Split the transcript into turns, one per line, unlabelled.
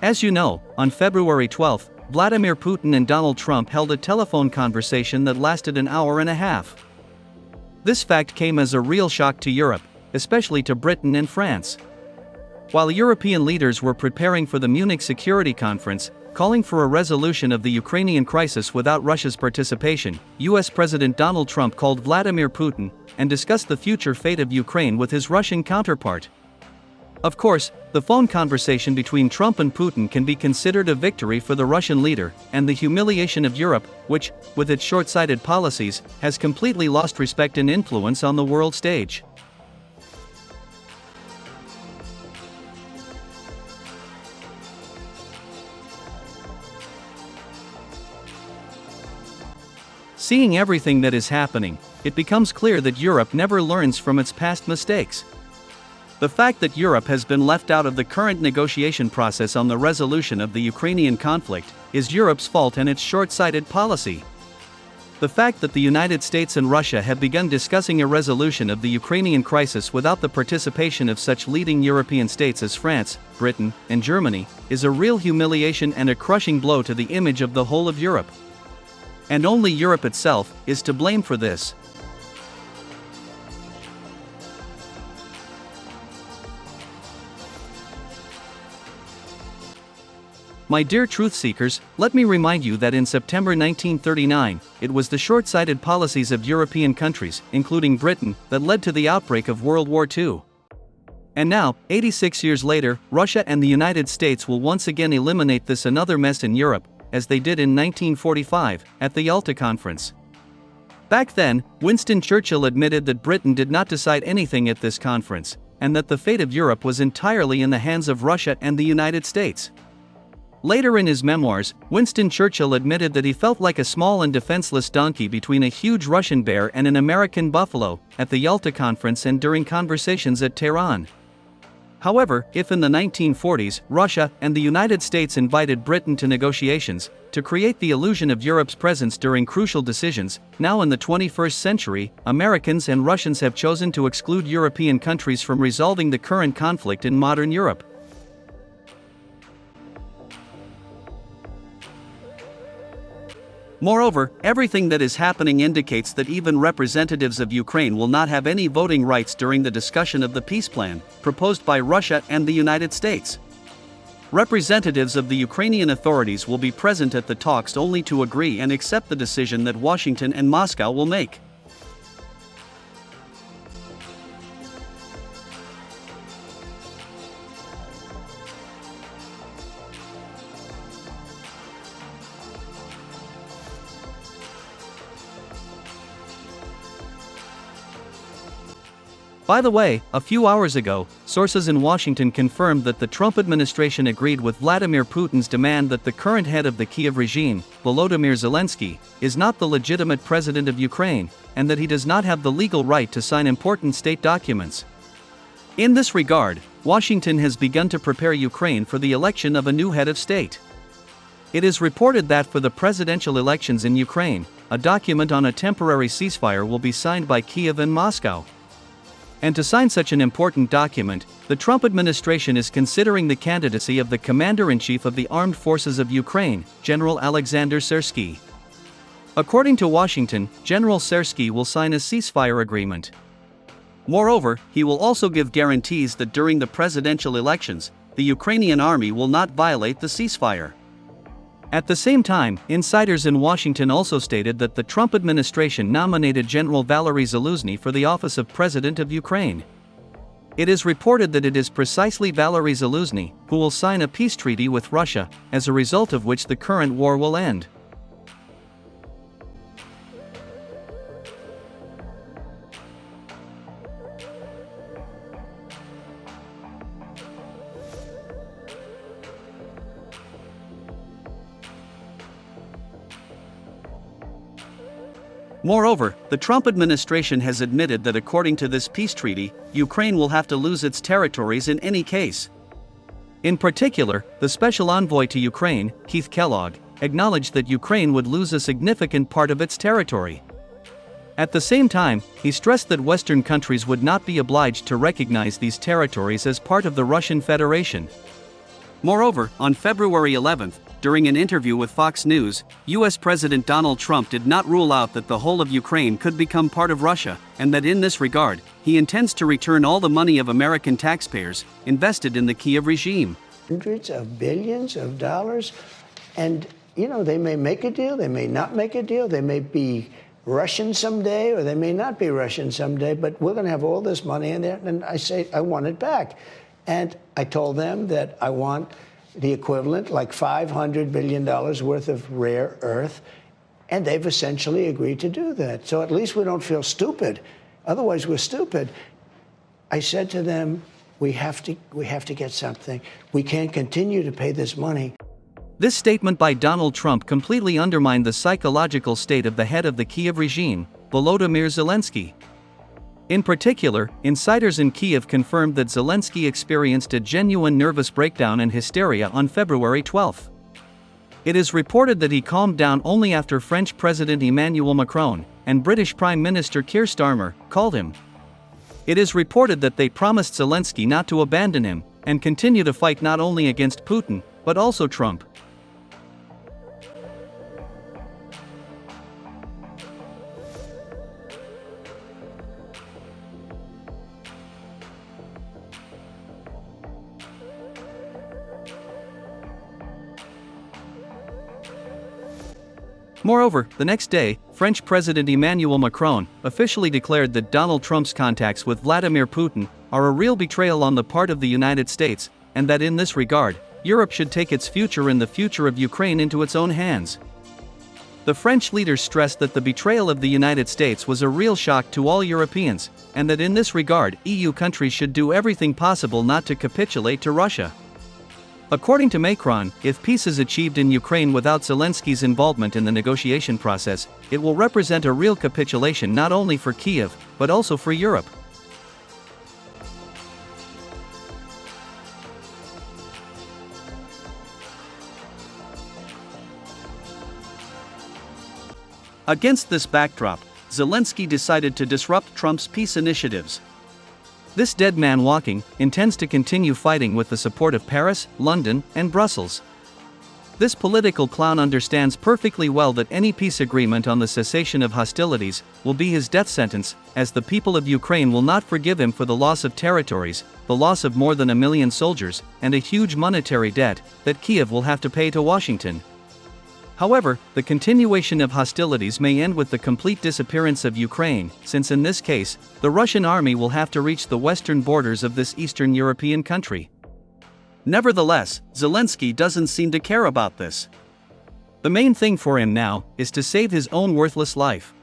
As you know, on February 12, Vladimir Putin and Donald Trump held a telephone conversation that lasted an hour and a half. This fact came as a real shock to Europe, especially to Britain and France. While European leaders were preparing for the Munich Security Conference, calling for a resolution of the Ukrainian crisis without Russia's participation, US President Donald Trump called Vladimir Putin and discussed the future fate of Ukraine with his Russian counterpart. Of course, the phone conversation between Trump and Putin can be considered a victory for the Russian leader and the humiliation of Europe, which, with its short-sighted policies, has completely lost respect and influence on the world stage. Seeing everything that is happening, it becomes clear that Europe never learns from its past mistakes. The fact that Europe has been left out of the current negotiation process on the resolution of the Ukrainian conflict is Europe's fault and its short-sighted policy. The fact that the United States and Russia have begun discussing a resolution of the Ukrainian crisis without the participation of such leading European states as France, Britain, and Germany is a real humiliation and a crushing blow to the image of the whole of Europe. And only Europe itself is to blame for this. My dear truth seekers, let me remind you that in September 1939, it was the short-sighted policies of European countries, including Britain, that led to the outbreak of World War II. And now, 86 years later, Russia and the United States will once again eliminate this another mess in Europe, as they did in 1945, at the Yalta Conference. Back then, Winston Churchill admitted that Britain did not decide anything at this conference, and that the fate of Europe was entirely in the hands of Russia and the United States. Later in his memoirs, Winston Churchill admitted that he felt like a small and defenseless donkey between a huge Russian bear and an American buffalo, at the Yalta Conference and during conversations at Tehran. However, if in the 1940s, Russia and the United States invited Britain to negotiations, to create the illusion of Europe's presence during crucial decisions, now in the 21st century, Americans and Russians have chosen to exclude European countries from resolving the current conflict in modern Europe. Moreover, everything that is happening indicates that even representatives of Ukraine will not have any voting rights during the discussion of the peace plan, proposed by Russia and the United States. Representatives of the Ukrainian authorities will be present at the talks only to agree and accept the decision that Washington and Moscow will make. By the way, a few hours ago, sources in Washington confirmed that the Trump administration agreed with Vladimir Putin's demand that the current head of the Kyiv regime, Volodymyr Zelensky, is not the legitimate president of Ukraine, and that he does not have the legal right to sign important state documents. In this regard, Washington has begun to prepare Ukraine for the election of a new head of state. It is reported that for the presidential elections in Ukraine, a document on a temporary ceasefire will be signed by Kyiv and Moscow. And to sign such an important document, the Trump administration is considering the candidacy of the Commander-in-Chief of the Armed Forces of Ukraine, General Alexander Syrsky. According to Washington, General Syrsky will sign a ceasefire agreement. Moreover, he will also give guarantees that during the presidential elections, the Ukrainian army will not violate the ceasefire. At the same time, insiders in Washington also stated that the Trump administration nominated General Valery Zaluzhny for the office of President of Ukraine. It is reported that it is precisely Valery Zaluzhny who will sign a peace treaty with Russia, as a result of which the current war will end. Moreover, the Trump administration has admitted that according to this peace treaty, Ukraine will have to lose its territories in any case. In particular, the special envoy to Ukraine, Keith Kellogg, acknowledged that Ukraine would lose a significant part of its territory. At the same time, he stressed that Western countries would not be obliged to recognize these territories as part of the Russian Federation. Moreover, on February 11, during an interview with Fox News, US President Donald Trump did not rule out that the whole of Ukraine could become part of Russia, and that in this regard, he intends to return all the money of American taxpayers invested in the Kyiv regime.
Hundreds of billions of dollars, and they may make a deal, they may not make a deal, they may be Russian someday, or they may not be Russian someday, but we're going to have all this money in there, and I say, I want it back. And I told them that I want the equivalent, like $500 billion worth of rare earth, and they've essentially agreed to do that. So at least we don't feel stupid. Otherwise, we're stupid. I said to them, we have to get something. We can't continue to pay this money.
This statement by Donald Trump completely undermined the psychological state of the head of the Kyiv regime, Volodymyr Zelensky. In particular, insiders in Kyiv confirmed that Zelensky experienced a genuine nervous breakdown and hysteria on February 12. It is reported that he calmed down only after French President Emmanuel Macron and British Prime Minister Keir Starmer called him. It is reported that they promised Zelensky not to abandon him and continue to fight not only against Putin, but also Trump. Moreover, the next day, French President Emmanuel Macron officially declared that Donald Trump's contacts with Vladimir Putin are a real betrayal on the part of the United States, and that in this regard, Europe should take its future and the future of Ukraine into its own hands. The French leaders stressed that the betrayal of the United States was a real shock to all Europeans, and that in this regard, EU countries should do everything possible not to capitulate to Russia. According to Macron, if peace is achieved in Ukraine without Zelensky's involvement in the negotiation process, it will represent a real capitulation not only for Kyiv, but also for Europe. Against this backdrop, Zelensky decided to disrupt Trump's peace initiatives. This dead man walking intends to continue fighting with the support of Paris, London, and Brussels. This political clown understands perfectly well that any peace agreement on the cessation of hostilities will be his death sentence, as the people of Ukraine will not forgive him for the loss of territories, the loss of more than 1 million soldiers, and a huge monetary debt that Kyiv will have to pay to Washington. However, the continuation of hostilities may end with the complete disappearance of Ukraine, since in this case, the Russian army will have to reach the western borders of this Eastern European country. Nevertheless, Zelensky doesn't seem to care about this. The main thing for him now is to save his own worthless life.